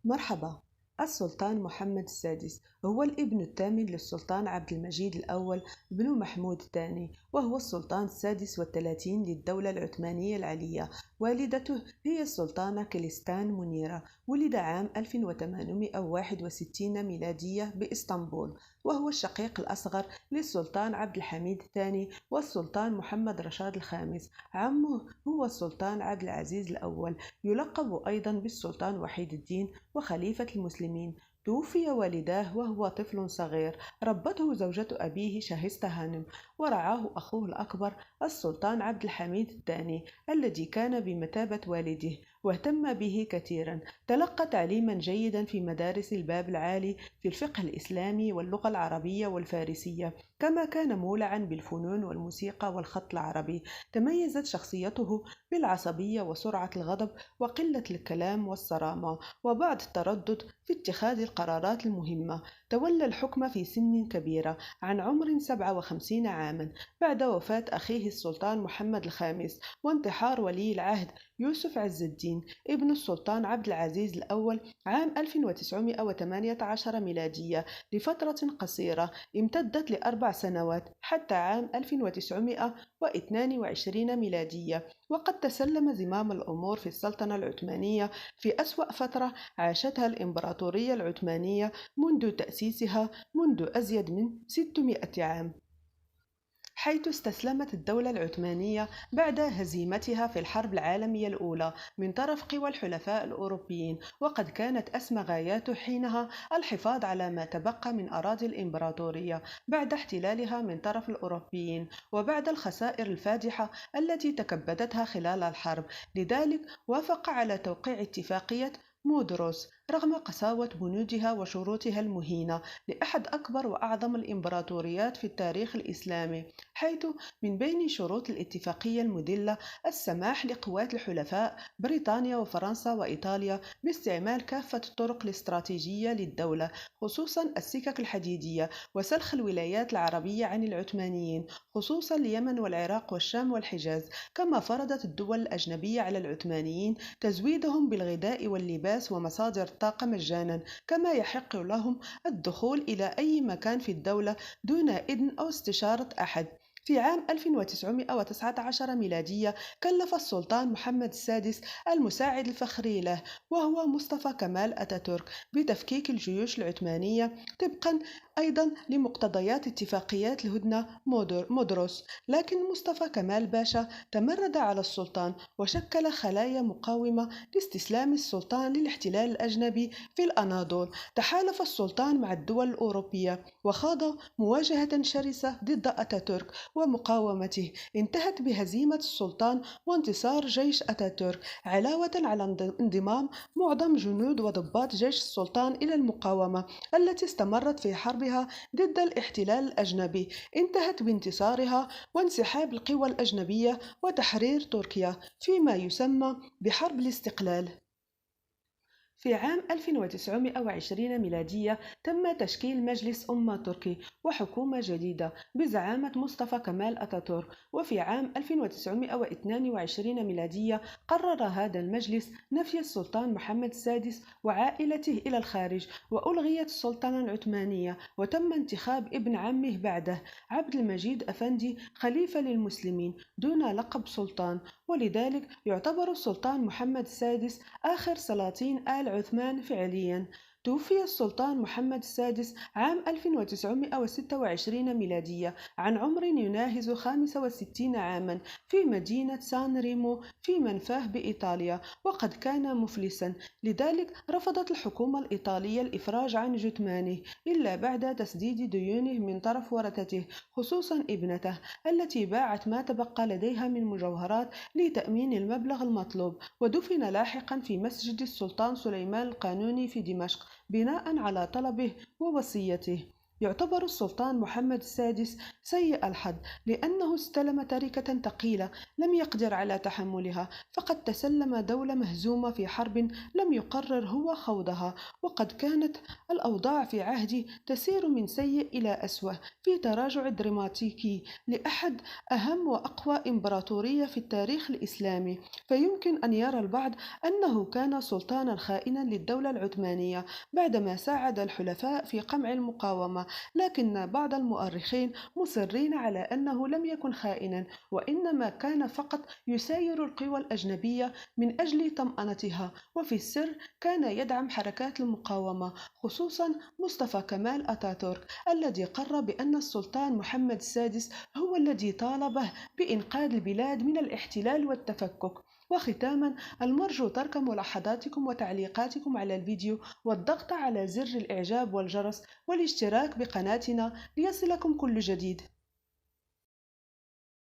مرحبا. السلطان محمد السادس هو الابن الثامن للسلطان عبد المجيد الأول بن محمود الثاني، وهو السلطان السادس والثلاثين للدولة العثمانية العليا. والدته هي السلطانة كليستان منيرة. ولد عام 1861 ميلادية بإسطنبول، وهو الشقيق الأصغر للسلطان عبد الحميد الثاني والسلطان محمد رشاد الخامس. عمه هو السلطان عبد العزيز الأول، يلقب أيضا بالسلطان وحيد الدين وخليفة المسلمين. توفي والداه وهو طفل صغير. ربته زوجة أبيه شاهستة هانم، ورعاه أخوه الأكبر السلطان عبد الحميد الثاني الذي كان بمثابة والده، واهتم به كثيرا. تلقى تعليما جيدا في مدارس الباب العالي في الفقه الإسلامي واللغة العربية والفارسية، كما كان مولعا بالفنون والموسيقى والخط العربي. تميزت شخصيته بالعصبية وسرعة الغضب وقلة الكلام والصرامة، وبعض التردد في اتخاذ القرارات المهمة. تولى الحكم في سن كبيرة، عن عمر 57 عاما، بعد وفاة أخيه السلطان محمد الخامس وانتحار ولي العهد يوسف عز الدين ابن السلطان عبد العزيز الأول عام 1918 ميلادية، لفترة قصيرة امتدت ل4 سنوات حتى عام 1922 ميلادية. وقد تسلم زمام الأمور في السلطنة العثمانية في أسوأ فترة عاشتها الإمبراطورية العثمانية منذ تأسيسها، منذ أزيد من 600 عام، حيث استسلمت الدولة العثمانية بعد هزيمتها في الحرب العالمية الأولى من طرف قوى الحلفاء الأوروبيين. وقد كانت أسمى غاياته حينها الحفاظ على ما تبقى من أراضي الإمبراطورية بعد احتلالها من طرف الأوروبيين، وبعد الخسائر الفادحة التي تكبدتها خلال الحرب. لذلك وافق على توقيع اتفاقية مودروس رغم قساوة بنودها وشروطها المهينة لأحد أكبر وأعظم الإمبراطوريات في التاريخ الإسلامي، حيث من بين شروط الاتفاقية المذلة السماح لقوات الحلفاء بريطانيا وفرنسا وإيطاليا باستعمال كافة الطرق الاستراتيجية للدولة، خصوصا السكك الحديدية، وسلخ الولايات العربية عن العثمانيين، خصوصا اليمن والعراق والشام والحجاز. كما فرضت الدول الأجنبية على العثمانيين تزويدهم بالغذاء واللباس ومصادر الطاقة مجانا، كما يحق لهم الدخول إلى أي مكان في الدولة دون إذن أو استشارة أحد. في عام 1919 ميلادية كلف السلطان محمد السادس المساعد الفخري له وهو مصطفى كمال أتاتورك بتفكيك الجيوش العثمانية طبقا أيضا لمقتضيات اتفاقيات الهدنة مودروس. لكن مصطفى كمال باشا تمرد على السلطان وشكل خلايا مقاومة لاستسلام السلطان للاحتلال الأجنبي في الأناضول. تحالف السلطان مع الدول الأوروبية وخاض مواجهة شرسة ضد أتاتورك ومقاومته، انتهت بهزيمة السلطان وانتصار جيش أتاتورك، علاوة على انضمام معظم جنود وضباط جيش السلطان إلى المقاومة التي استمرت في حربها ضد الاحتلال الأجنبي. انتهت بانتصارها وانسحاب القوى الأجنبية وتحرير تركيا فيما يسمى بحرب الاستقلال. في عام 1920 ميلادية تم تشكيل مجلس أمة تركي وحكومة جديدة بزعامة مصطفى كمال أتاتورك. وفي عام 1922 ميلادية قرر هذا المجلس نفي السلطان محمد السادس وعائلته إلى الخارج، وألغيت السلطنة العثمانية، وتم انتخاب ابن عمه بعده عبد المجيد أفندي خليفة للمسلمين دون لقب سلطان. ولذلك يعتبر السلطان محمد السادس آخر سلاطين آل عثمان فعليا. توفي السلطان محمد السادس عام 1926 ميلادية عن عمر يناهز 65 عاما في مدينة سان ريمو في منفاه بإيطاليا، وقد كان مفلسا. لذلك رفضت الحكومة الإيطالية الإفراج عن جثمانه إلا بعد تسديد ديونه من طرف ورثته، خصوصا ابنته التي باعت ما تبقى لديها من مجوهرات لتأمين المبلغ المطلوب. ودفن لاحقا في مسجد السلطان سليمان القانوني في دمشق بناء على طلبه ووصيته. يعتبر السلطان محمد السادس سيء الحظ لأنه استلم تركة ثقيلة لم يقدر على تحملها، فقد تسلم دولة مهزومة في حرب لم يقرر هو خوضها، وقد كانت الأوضاع في عهده تسير من سيء إلى أسوأ في تراجع دراماتيكي لأحد أهم وأقوى إمبراطورية في التاريخ الإسلامي. فيمكن أن يرى البعض أنه كان سلطانا خائنا للدولة العثمانية بعدما ساعد الحلفاء في قمع المقاومة، لكن بعض المؤرخين مصرين على أنه لم يكن خائنا، وإنما كان فقط يساير القوى الأجنبية من أجل طمأنتها، وفي السر كان يدعم حركات المقاومة خصوصا مصطفى كمال أتاتورك الذي قرر بأن السلطان محمد السادس هو الذي طالبه بإنقاذ البلاد من الاحتلال والتفكك. وختاما، المرجو ترك ملاحظاتكم وتعليقاتكم على الفيديو والضغط على زر الإعجاب والجرس والاشتراك بقناتنا ليصلكم كل جديد.